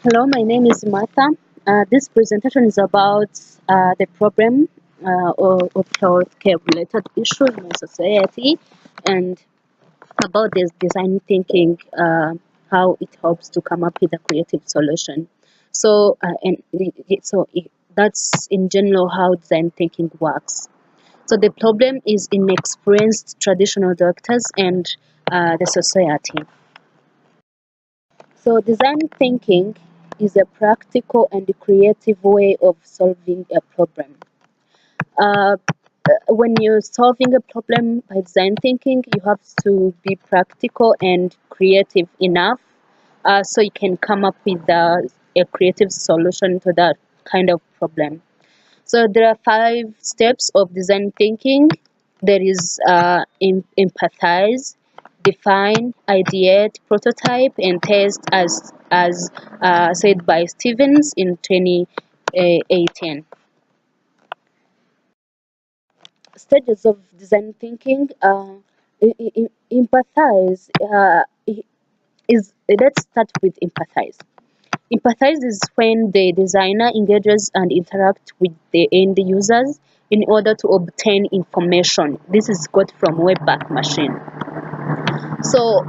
Hello, my name is Martha. This presentation is about the problem of healthcare related issues in our society and about this design thinking, how it helps to come up with a creative solution. That's in general how design thinking works. So the problem is inexperienced traditional doctors and the society. So design thinking is a practical and creative way of solving a problem. Uh, when you're solving a problem by design thinking, you have to be practical and creative enough so you can come up with a creative solution to that kind of problem. So there are 5 steps of design thinking. There is empathize, define, ideate, prototype, and test, as said by Stevens in 2018. Stages of design thinking. Empathize is let's start with empathize. Empathize is when the designer engages and interacts with the end users in order to obtain information. This is got from Wayback Machine. So,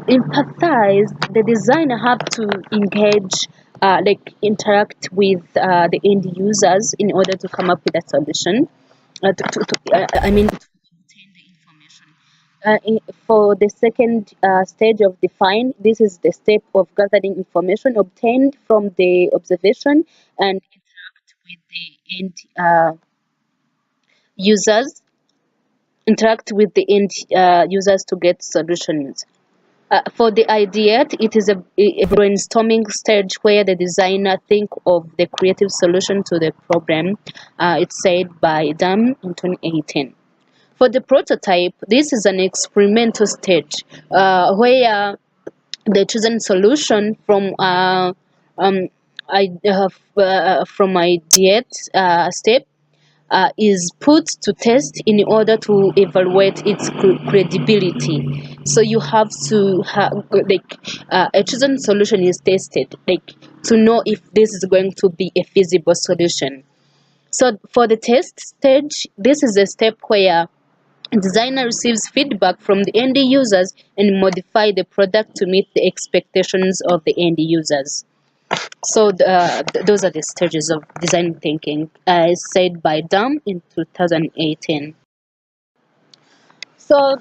empathize, the designer have to engage, interact with the end users in order to come up with a solution. To obtain the information. For the second stage of define, this is the step of gathering information obtained from the observation and interact with the end users. Interact with the end users to get solutions. For the ideate, it is a brainstorming stage where the designer think of the creative solution to the problem. It's said by Dam in 2018. For the prototype, this is an experimental stage where the chosen solution from ideate step is put to test in order to evaluate its credibility. So you have to a chosen solution is tested, to know if this is going to be a feasible solution. So for the test stage, this is a step where designer receives feedback from the end users and modify the product to meet the expectations of the end users. So those are the stages of design thinking, as said by Dam in 2018. So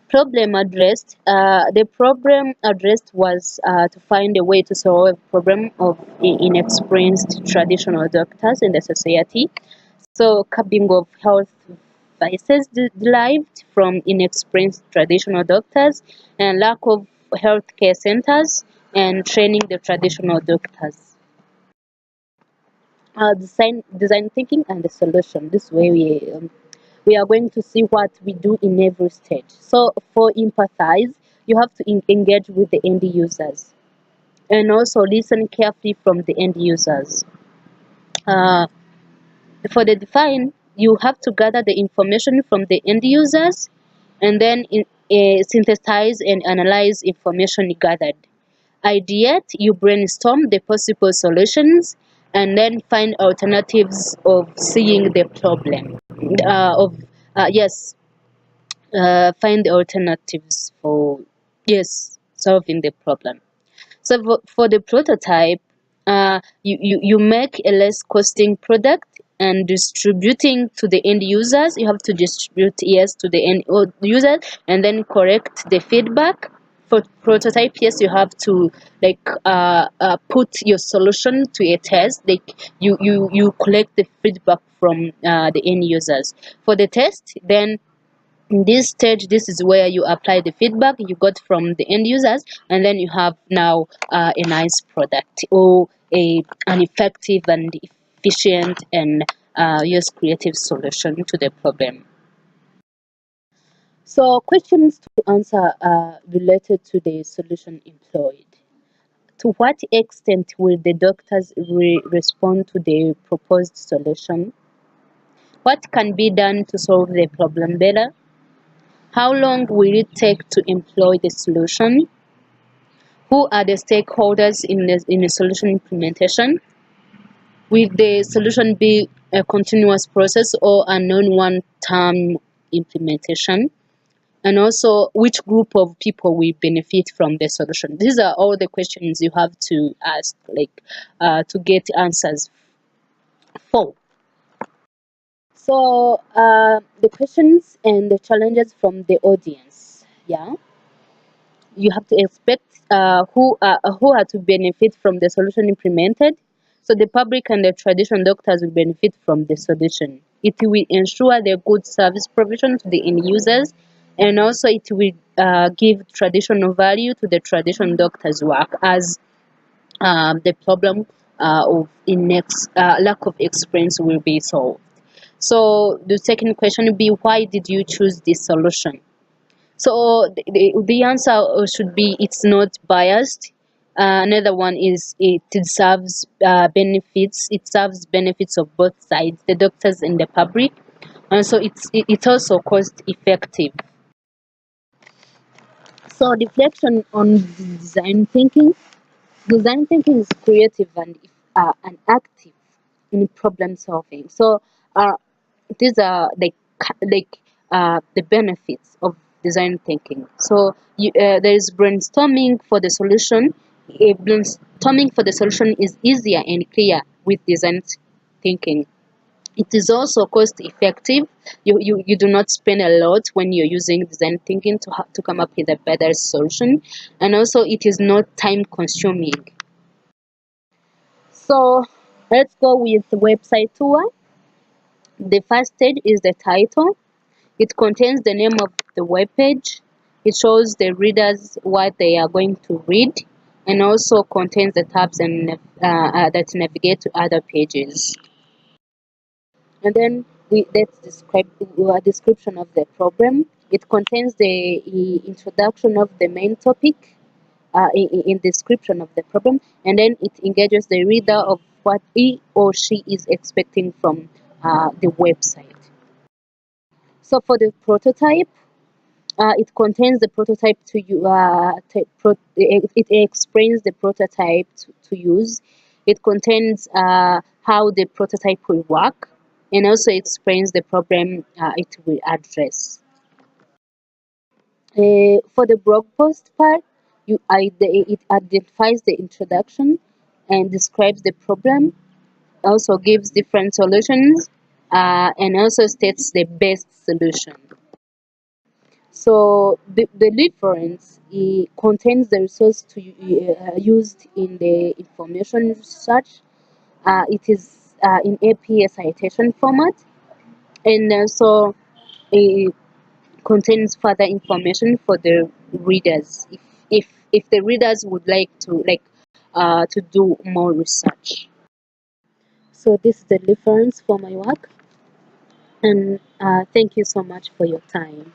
problem addressed. The problem addressed was to find a way to solve a problem of inexperienced traditional doctors in the society. So curbing of health vices derived from inexperienced traditional doctors and lack of healthcare centers and training the traditional doctors. Design thinking and the solution. This way we are going to see what we do in every stage. So for empathize, you have to engage with the end users and also listen carefully from the end users. Uh, for the define, you have to gather the information from the end users and then synthesize and analyze information gathered. Ideate, you brainstorm the possible solutions and then find alternatives of seeing the problem. Of yes, Find the alternatives for solving the problem. So for the prototype, you make a less costing product and distributing to the end users. You have to distribute to the end users and then correct the feedback. For prototype, yes, you have to put your solution to a test. You collect the feedback from the end users. For the test, then in this stage, this is where you apply the feedback you got from the end users, and then you have now a nice product or an effective and efficient and creative solution to the problem. So questions to answer are related to the solution employed. To what extent will the doctors respond to the proposed solution? What can be done to solve the problem better? How long will it take to employ the solution? Who are the stakeholders in the solution implementation? Will the solution be a continuous process or a non-one-time implementation? And also, which group of people will benefit from the solution? These are all the questions you have to ask, to get answers for. So, the questions and the challenges from the audience. Yeah, you have to expect who are to benefit from the solution implemented. So the public and the traditional doctors will benefit from the solution. It will ensure the good service provision to the end users, and also it will give traditional value to the traditional doctors' work, as the problem of lack of experience will be solved. So the second question will be, why did you choose this solution? So the answer should be, it's not biased. Another one is, it serves benefits. It serves benefits of both sides, the doctors and the public, and so it's also cost effective. So reflection on design thinking. Design thinking is creative and active in problem solving. So uh, these are the benefits of design thinking. So there is brainstorming for the solution. Brainstorming for the solution is easier and clear with design thinking. It is also cost effective. You do not spend a lot when you're using design thinking to come up with a better solution, and also it is not time consuming. So let's go with the website tour. The first stage is the title. It contains the name of the web page. It shows the readers what they are going to read, and also contains the tabs that navigate to other pages. And then let's describe a description of the problem. It contains the introduction of the main topic, in description of the problem, and then it engages the reader of what he or she is expecting from the website. So for the prototype, it contains the prototype it explains the prototype to use. It contains how the prototype will work, and also explains the problem it will address. For the blog post part, it identifies the introduction and describes the problem, also gives different solutions, and also states the best solution. So the reference, it contains the resource used in the information search. It is in APA citation format, and also it contains further information for the readers if the readers would like to do more research. So this is the reference for my work, and thank you so much for your time.